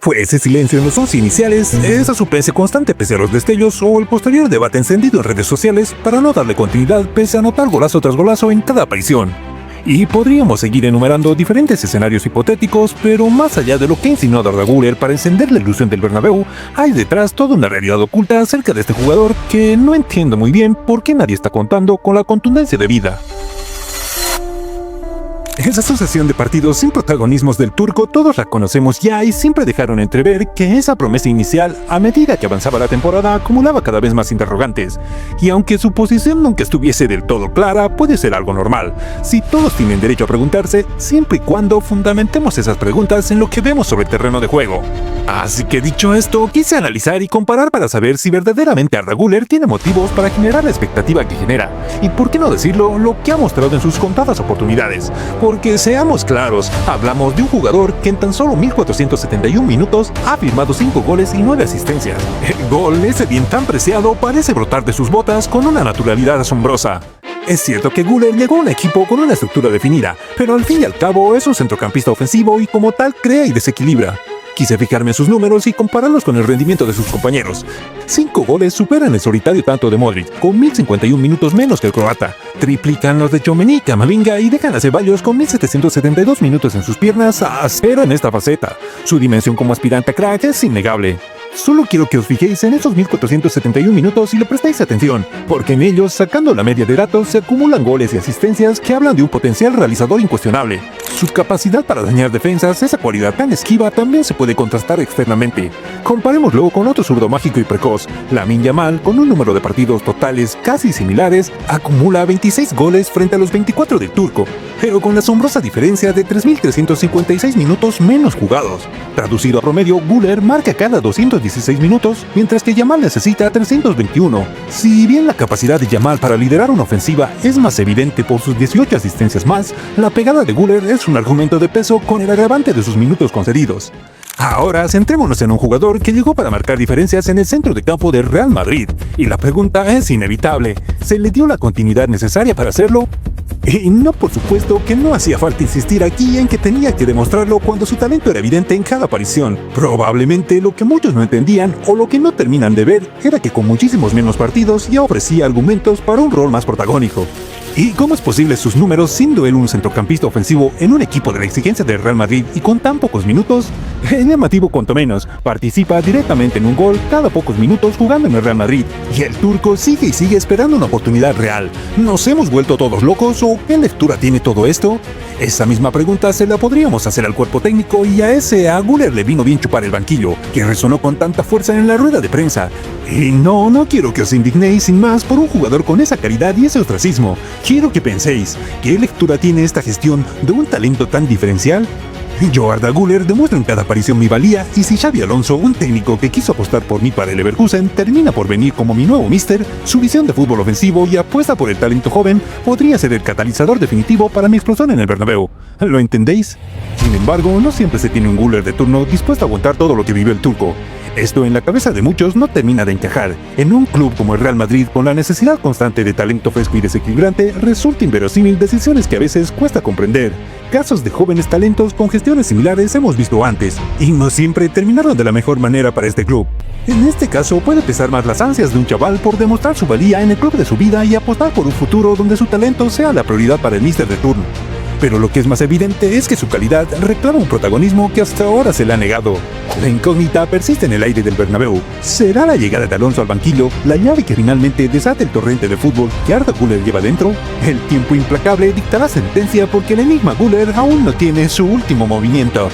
Fue ese silencio en los 11 iniciales, esa suspense constante pese a los destellos o el posterior debate encendido en redes sociales para no darle continuidad pese a anotar golazo tras golazo en cada aparición. Y podríamos seguir enumerando diferentes escenarios hipotéticos, pero más allá de lo que ha insinuado Arda Güler para encender la ilusión del Bernabéu, hay detrás toda una realidad oculta acerca de este jugador que no entiendo muy bien por qué nadie está contando con la contundencia de vida. Esa sucesión de partidos sin protagonismos del turco todos la conocemos ya y siempre dejaron entrever que esa promesa inicial, a medida que avanzaba la temporada, acumulaba cada vez más interrogantes. Y aunque su posición nunca estuviese del todo clara, puede ser algo normal, si todos tienen derecho a preguntarse, siempre y cuando fundamentemos esas preguntas en lo que vemos sobre el terreno de juego. Así que dicho esto, quise analizar y comparar para saber si verdaderamente Arda Güler tiene motivos para generar la expectativa que genera, y por qué no decirlo, lo que ha mostrado en sus contadas oportunidades. Porque seamos claros, hablamos de un jugador que en tan solo 1471 minutos ha firmado 5 goles y 9 asistencias. El gol, ese bien tan preciado, parece brotar de sus botas con una naturalidad asombrosa. Es cierto que Güler llegó a un equipo con una estructura definida, pero al fin y al cabo es un centrocampista ofensivo y como tal crea y desequilibra. Quise fijarme en sus números y compararlos con el rendimiento de sus compañeros. 5 goles superan el solitario tanto de Modric, con 1051 minutos menos que el croata. Triplican los de Tchouaméni y Camavinga y dejan a Ceballos con 1772 minutos en sus piernas a 0 en esta faceta. Su dimensión como aspirante a crack es innegable. Solo quiero que os fijéis en esos 1471 minutos y le prestéis atención, porque en ellos, sacando la media de datos, se acumulan goles y asistencias que hablan de un potencial realizador incuestionable. Su capacidad para dañar defensas, esa cualidad tan esquiva, también se puede contrastar externamente. Comparémoslo con otro zurdo mágico y precoz, Lamine Yamal, con un número de partidos totales casi similares, acumula 26 goles frente a los 24 del turco, pero con la asombrosa diferencia de 3.356 minutos menos jugados. Traducido a promedio, Güler marca cada 216 minutos, mientras que Yamal necesita 321. Si bien la capacidad de Yamal para liderar una ofensiva es más evidente por sus 18 asistencias más, la pegada de Güler es un argumento de peso con el agravante de sus minutos concedidos. Ahora centrémonos en un jugador que llegó para marcar diferencias en el centro de campo del Real Madrid, y la pregunta es inevitable, ¿se le dio la continuidad necesaria para hacerlo? Y no, por supuesto que no hacía falta insistir aquí en que tenía que demostrarlo cuando su talento era evidente en cada aparición. Probablemente lo que muchos no entendían o lo que no terminan de ver era que con muchísimos menos partidos ya ofrecía argumentos para un rol más protagónico. ¿Y cómo es posible sus números siendo él un centrocampista ofensivo en un equipo de la exigencia del Real Madrid y con tan pocos minutos? Es llamativo cuanto menos, participa directamente en un gol cada pocos minutos jugando en el Real Madrid, y el turco sigue y sigue esperando una oportunidad real. ¿Nos hemos vuelto todos locos o qué lectura tiene todo esto? Esa misma pregunta se la podríamos hacer al cuerpo técnico y a Güler le vino bien chupar el banquillo, que resonó con tanta fuerza en la rueda de prensa. Y no quiero que os indignéis sin más por un jugador con esa calidad y ese ostracismo. Quiero que penséis, ¿qué lectura tiene esta gestión de un talento tan diferencial? Yo, Arda Güler, demuestro en cada aparición mi valía, y si Xabi Alonso, un técnico que quiso apostar por mí para el Leverkusen, termina por venir como mi nuevo míster, su visión de fútbol ofensivo y apuesta por el talento joven podría ser el catalizador definitivo para mi explosión en el Bernabéu. ¿Lo entendéis? Sin embargo, no siempre se tiene un Güler de turno dispuesto a aguantar todo lo que vivió el turco. Esto en la cabeza de muchos no termina de encajar. En un club como el Real Madrid, con la necesidad constante de talento fresco y desequilibrante, resulta inverosímil decisiones que a veces cuesta comprender. Casos de jóvenes talentos con gestiones similares hemos visto antes, y no siempre terminaron de la mejor manera para este club. En este caso puede pesar más las ansias de un chaval por demostrar su valía en el club de su vida y apostar por un futuro donde su talento sea la prioridad para el míster de turno. Pero lo que es más evidente es que su calidad reclama un protagonismo que hasta ahora se le ha negado. La incógnita persiste en el aire del Bernabéu. ¿Será la llegada de Alonso al banquillo la llave que finalmente desate el torrente de fútbol que Arda Güler lleva dentro? El tiempo implacable dictará sentencia porque el enigma Güler aún no tiene su último movimiento.